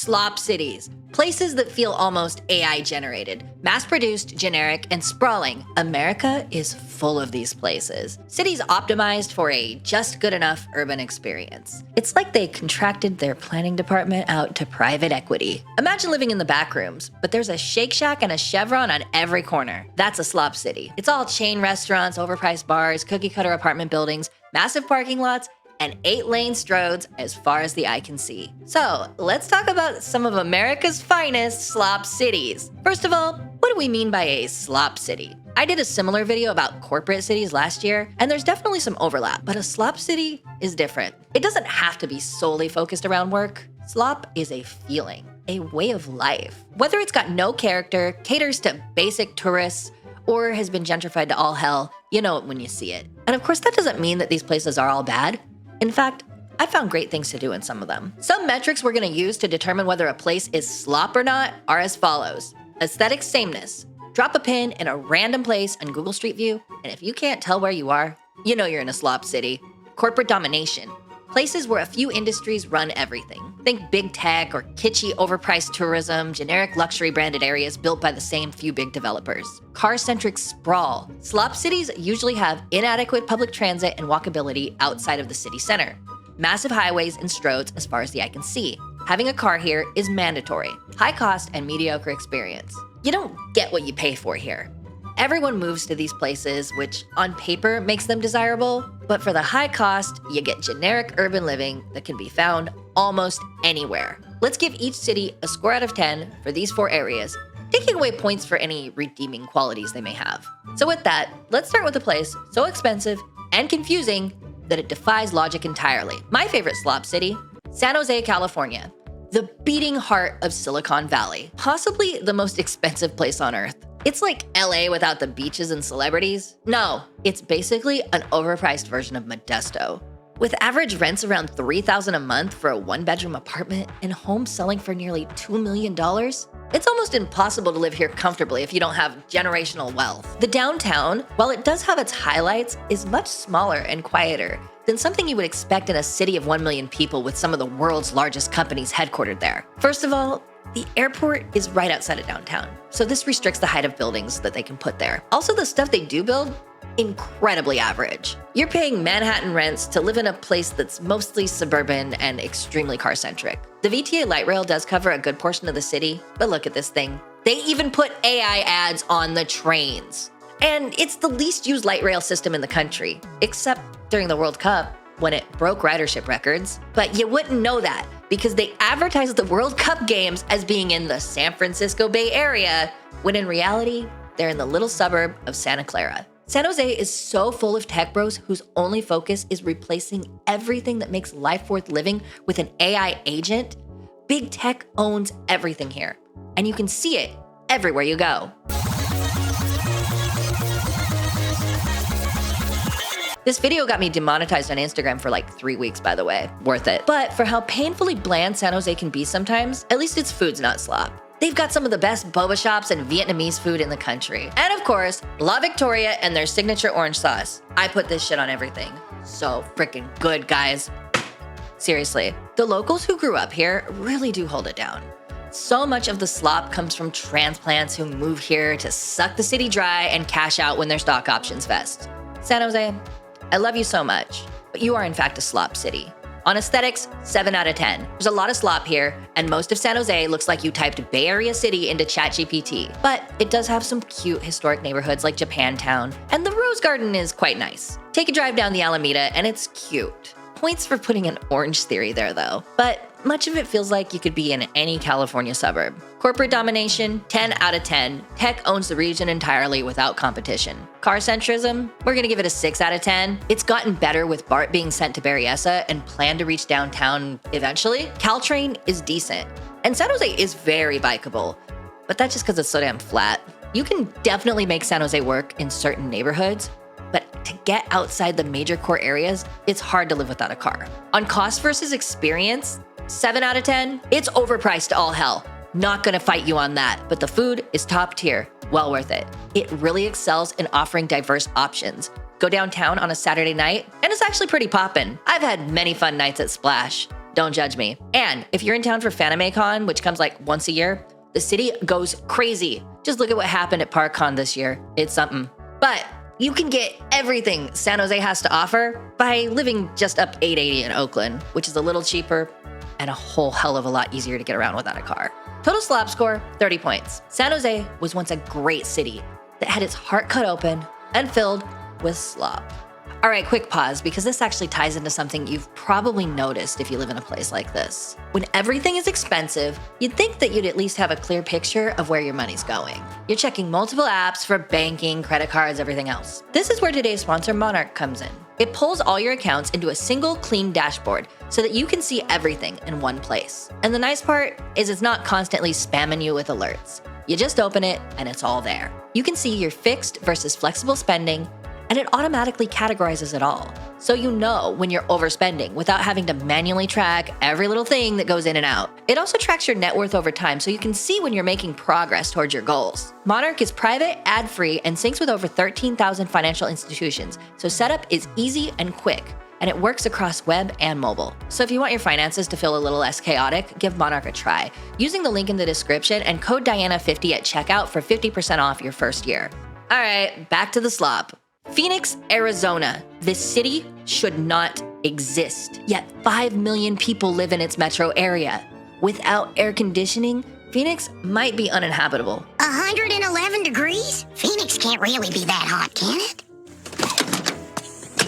Slop cities, places that feel almost AI-generated, mass-produced, generic, and sprawling. America is full of these places. Cities optimized for a just good enough urban experience. It's like they contracted their planning department out to private equity. Imagine living in the backrooms, but there's a Shake Shack and a Chevron on every corner. That's a slop city. It's all chain restaurants, overpriced bars, cookie-cutter apartment buildings, massive parking lots, and 8-lane stroads as far as the eye can see. So let's talk about some of America's finest slop cities. First of all, what do we mean by a slop city? I did a similar video about corporate cities last year, and there's definitely some overlap, but a slop city is different. It doesn't have to be solely focused around work. Slop is a feeling, a way of life. Whether it's got no character, caters to basic tourists, or has been gentrified to all hell, you know it when you see it. And of course, that doesn't mean that these places are all bad. In fact, I found great things to do in some of them. Some metrics we're gonna use to determine whether a place is slop or not are as follows. Aesthetic sameness. Drop a pin in a random place on Google Street View, and if you can't tell where you are, you know you're in a slop city. Corporate domination. Places where a few industries run everything. Think big tech or kitschy overpriced tourism, generic luxury branded areas built by the same few big developers. Car-centric sprawl. Slop cities usually have inadequate public transit and walkability outside of the city center. Massive highways and stroads as far as the eye can see. Having a car here is mandatory. High cost and mediocre experience. You don't get what you pay for here. Everyone moves to these places, which on paper makes them desirable, but for the high cost, you get generic urban living that can be found almost anywhere. Let's give each city a score out of 10 for these 4 areas, taking away points for any redeeming qualities they may have. So with that, let's start with a place so expensive and confusing that it defies logic entirely. My favorite slop city, San Jose, California. The beating heart of Silicon Valley, possibly the most expensive place on earth. It's like LA without the beaches and celebrities. No, it's basically an overpriced version of Modesto. With average rents around $3,000 a month for a 1-bedroom apartment and homes selling for nearly $2 million, it's almost impossible to live here comfortably if you don't have generational wealth. The downtown, while it does have its highlights, is much smaller and quieter than something you would expect in a city of 1 million people with some of the world's largest companies headquartered there. First of all, the airport is right outside of downtown, so this restricts the height of buildings that they can put there. Also, the stuff they do build, incredibly average. You're paying Manhattan rents to live in a place that's mostly suburban and extremely car-centric. The VTA light rail does cover a good portion of the city, but look at this thing. They even put AI ads on the trains. And it's the least used light rail system in the country, except during the World Cup, when it broke ridership records. But you wouldn't know that because they advertised the World Cup games as being in the San Francisco Bay Area, when in reality, they're in the little suburb of Santa Clara. San Jose is so full of tech bros whose only focus is replacing everything that makes life worth living with an AI agent. Big tech owns everything here, and you can see it everywhere you go. This video got me demonetized on Instagram for like 3 weeks, by the way. Worth it. But for how painfully bland San Jose can be sometimes, at least its food's not slop. They've got some of the best boba shops and Vietnamese food in the country. And of course, La Victoria and their signature orange sauce. I put this shit on everything. So freaking good, guys. Seriously, the locals who grew up here really do hold it down. So much of the slop comes from transplants who move here to suck the city dry and cash out when their stock options vest. San Jose, I love you so much, but you are in fact a slop city. On aesthetics, 7 out of 10. There's a lot of slop here, and most of San Jose looks like you typed Bay Area City into ChatGPT. But it does have some cute historic neighborhoods like Japantown, and the Rose Garden is quite nice. Take a drive down the Alameda, and it's cute. Points for putting an orange theory there though, but much of it feels like you could be in any California suburb. Corporate domination, 10 out of 10. Tech owns the region entirely without competition. Car-centrism, we're gonna give it a 6 out of 10. It's gotten better with BART being sent to Berryessa and plan to reach downtown eventually. Caltrain is decent, and San Jose is very bikeable, but that's just because it's so damn flat. You can definitely make San Jose work in certain neighborhoods, but to get outside the major core areas, it's hard to live without a car. On cost versus experience, 7 out of 10. It's overpriced to all hell. Not gonna fight you on that, but the food is top tier, well worth it. It really excels in offering diverse options. Go downtown on a Saturday night, and it's actually pretty poppin'. I've had many fun nights at Splash. Don't judge me. And if you're in town for FanimeCon, which comes like once a year, the city goes crazy. Just look at what happened at ParkCon this year. It's something. But you can get everything San Jose has to offer by living just up 880 in Oakland, which is a little cheaper and a whole hell of a lot easier to get around without a car. Total Slop Score, 30 points. San Jose was once a great city that had its heart cut open and filled with slop. All right, quick pause, because this actually ties into something you've probably noticed if you live in a place like this. When everything is expensive, you'd think that you'd at least have a clear picture of where your money's going. You're checking multiple apps for banking, credit cards, everything else. This is where today's sponsor, Monarch, comes in. It pulls all your accounts into a single clean dashboard so that you can see everything in one place. And the nice part is it's not constantly spamming you with alerts. You just open it and it's all there. You can see your fixed versus flexible spending, and it automatically categorizes it all. So you know when you're overspending without having to manually track every little thing that goes in and out. It also tracks your net worth over time so you can see when you're making progress towards your goals. Monarch is private, ad-free, and syncs with over 13,000 financial institutions, so setup is easy and quick, and it works across web and mobile. So if you want your finances to feel a little less chaotic, give Monarch a try, using the link in the description and code Diana50 at checkout for 50% off your first year. All right, back to the slop. Phoenix, Arizona. This city should not exist, yet 5 million people live in its metro area. Without air conditioning, Phoenix might be uninhabitable. 111 degrees? Phoenix can't really be that hot, can it?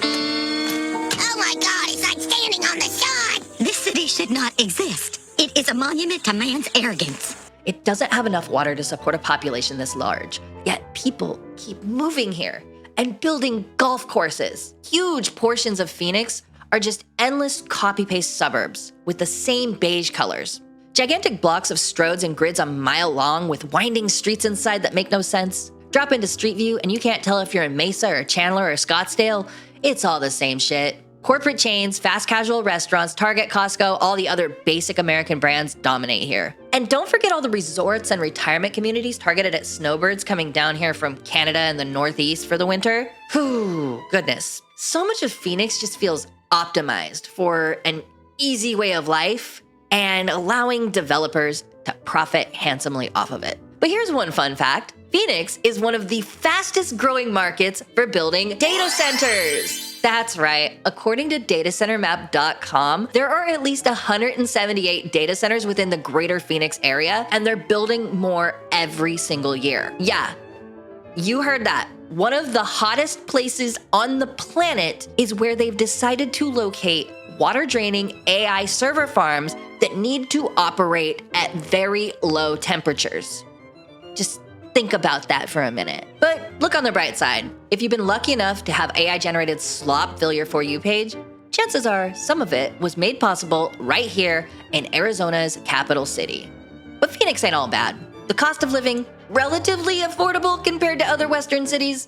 Oh my God, it's like standing on the sun! This city should not exist. It is a monument to man's arrogance. It doesn't have enough water to support a population this large, yet people keep moving here and building golf courses. Huge portions of Phoenix are just endless copy-paste suburbs with the same beige colors. Gigantic blocks of stroads and grids a mile long with winding streets inside that make no sense. Drop into Street View and you can't tell if you're in Mesa or Chandler or Scottsdale. It's all the same shit. Corporate chains, fast casual restaurants, Target, Costco, all the other basic American brands dominate here. And don't forget all the resorts and retirement communities targeted at snowbirds coming down here from Canada and the Northeast for the winter. Whew, goodness. So much of Phoenix just feels optimized for an easy way of life and allowing developers to profit handsomely off of it. But here's one fun fact. Phoenix is one of the fastest growing markets for building data centers. That's right. According to datacentermap.com, there are at least 178 data centers within the greater Phoenix area, and they're building more every single year. Yeah, you heard that. One of the hottest places on the planet is where they've decided to locate water-draining AI server farms that need to operate at very low temperatures. Just think about that for a minute. But look on the bright side. If you've been lucky enough to have AI-generated slop fill your For You page, chances are some of it was made possible right here in Arizona's capital city. But Phoenix ain't all bad. The cost of living, relatively affordable compared to other Western cities.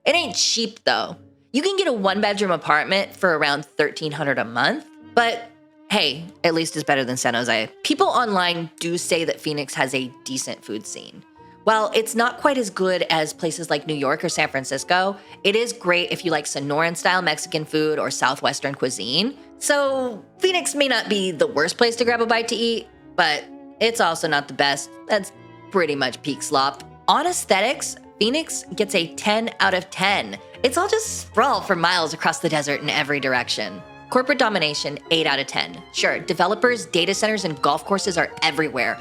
It ain't cheap though. You can get a one-bedroom apartment for around $1,300 a month, but hey, at least it's better than San Jose. People online do say that Phoenix has a decent food scene. While it's not quite as good as places like New York or San Francisco, it is great if you like Sonoran-style Mexican food or Southwestern cuisine. So Phoenix may not be the worst place to grab a bite to eat, but it's also not the best. That's pretty much peak slop. On aesthetics, Phoenix gets a 10 out of 10. It's all just sprawl for miles across the desert in every direction. Corporate domination, 8 out of 10. Sure, developers, data centers, and golf courses are everywhere.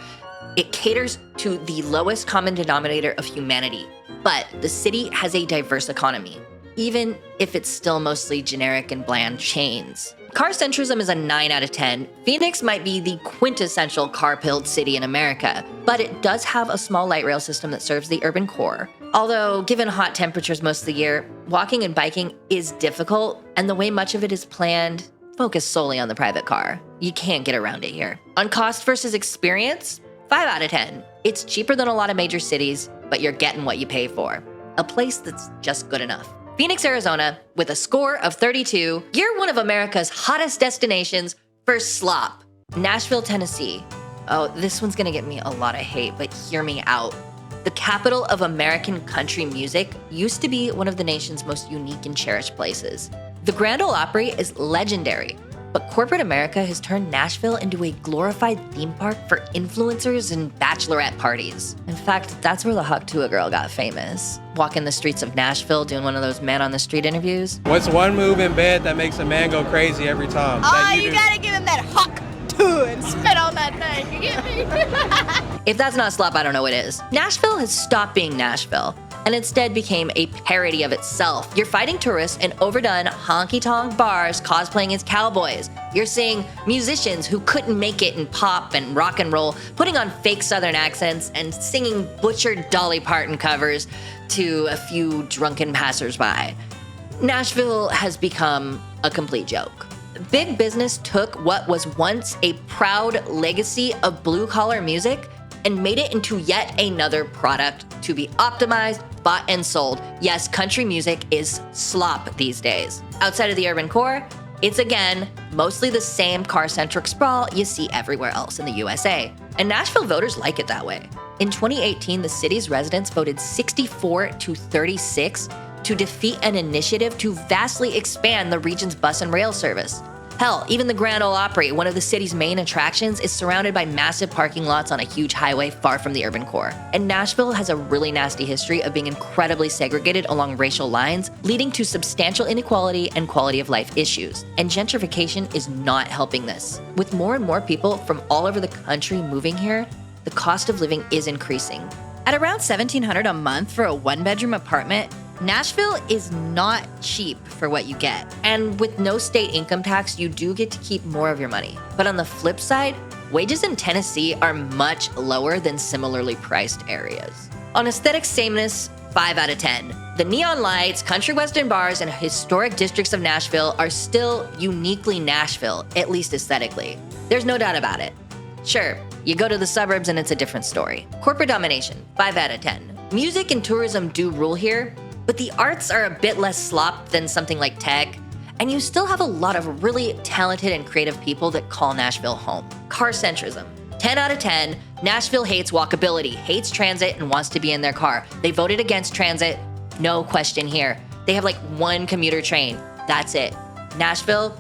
It caters to the lowest common denominator of humanity, but the city has a diverse economy, even if it's still mostly generic and bland chains. Car-centrism is a 9 out of 10. Phoenix might be the quintessential car-pilled city in America, but it does have a small light rail system that serves the urban core. Although, given hot temperatures most of the year, walking and biking is difficult, and the way much of it is planned, focused solely on the private car. You can't get around it here. On cost versus experience, 5 out of 10. It's cheaper than a lot of major cities, but you're getting what you pay for. A place that's just good enough. Phoenix, Arizona, with a score of 32, you're one of America's hottest destinations for slop. Nashville, Tennessee. Oh, this one's gonna get me a lot of hate, but hear me out. The capital of American country music used to be one of the nation's most unique and cherished places. The Grand Ole Opry is legendary, But corporate America has turned Nashville into a glorified theme park for influencers and bachelorette parties. In fact, that's where the 𝘼𝙗 girl got famous. Walking the streets of Nashville doing one of those man-on-the-street interviews. What's one move in bed that makes a man go crazy every time? Oh, you gotta give him that 𝘼𝙗 and spit on that thing, you get me? If that's not slop, I don't know what is. Nashville has stopped being Nashville and instead became a parody of itself. You're fighting tourists in overdone honky-tonk bars cosplaying as cowboys. You're seeing musicians who couldn't make it in pop and rock and roll putting on fake Southern accents and singing butchered Dolly Parton covers to a few drunken passersby. Nashville has become a complete joke. Big business took what was once a proud legacy of blue-collar music and made it into yet another product to be optimized, bought, and sold. Yes, country music is slop these days. Outside of the urban core, it's again mostly the same car-centric sprawl you see everywhere else in the USA. And Nashville voters like it that way. In 2018, the city's residents voted 64-36 to defeat an initiative to vastly expand the region's bus and rail service. Hell, even the Grand Ole Opry, one of the city's main attractions, is surrounded by massive parking lots on a huge highway far from the urban core. And Nashville has a really nasty history of being incredibly segregated along racial lines, leading to substantial inequality and quality of life issues. And gentrification is not helping this. With more and more people from all over the country moving here, the cost of living is increasing. At around $1,700 a month for a one-bedroom apartment, Nashville is not cheap for what you get. And with no state income tax, you do get to keep more of your money. But on the flip side, wages in Tennessee are much lower than similarly priced areas. On aesthetic sameness, 5 out of 10. The neon lights, country western bars, and historic districts of Nashville are still uniquely Nashville, at least aesthetically. There's no doubt about it. Sure, you go to the suburbs and it's a different story. Corporate domination, 5 out of 10. Music and tourism do rule here, but the arts are a bit less slop than something like tech, and you still have a lot of really talented and creative people that call Nashville home. Car-centrism, 10 out of 10. Nashville hates walkability, hates transit, and wants to be in their car. They voted against transit, no question here. They have like one commuter train, that's it. Nashville,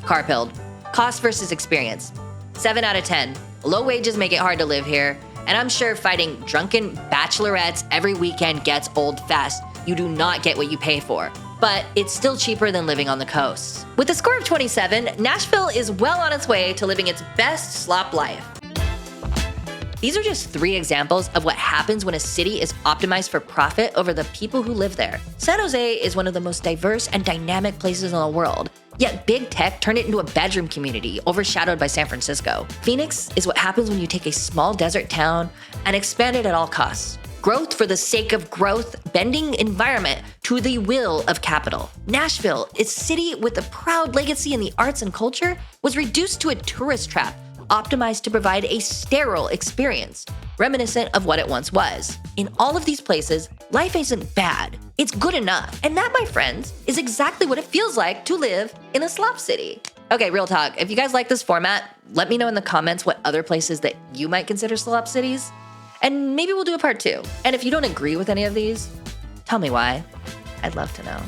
car-pilled. Cost versus experience, 7 out of 10. Low wages make it hard to live here, and I'm sure fighting drunken bachelorettes every weekend gets old fast. You do not get what you pay for, but it's still cheaper than living on the coast. With a score of 27, Nashville is well on its way to living its best slop life. These are just 3 examples of what happens when a city is optimized for profit over the people who live there. San Jose is one of the most diverse and dynamic places in the world, yet big tech turned it into a bedroom community overshadowed by San Francisco. Phoenix is what happens when you take a small desert town and expand it at all costs. Growth for the sake of growth, bending environment to the will of capital. Nashville, a city with a proud legacy in the arts and culture, was reduced to a tourist trap, optimized to provide a sterile experience, reminiscent of what it once was. In all of these places, life isn't bad. It's good enough. And that, my friends, is exactly what it feels like to live in a slop city. Okay, real talk. If you guys like this format, let me know in the comments what other places that you might consider slop cities. And maybe we'll do a part 2. And if you don't agree with any of these, tell me why. I'd love to know.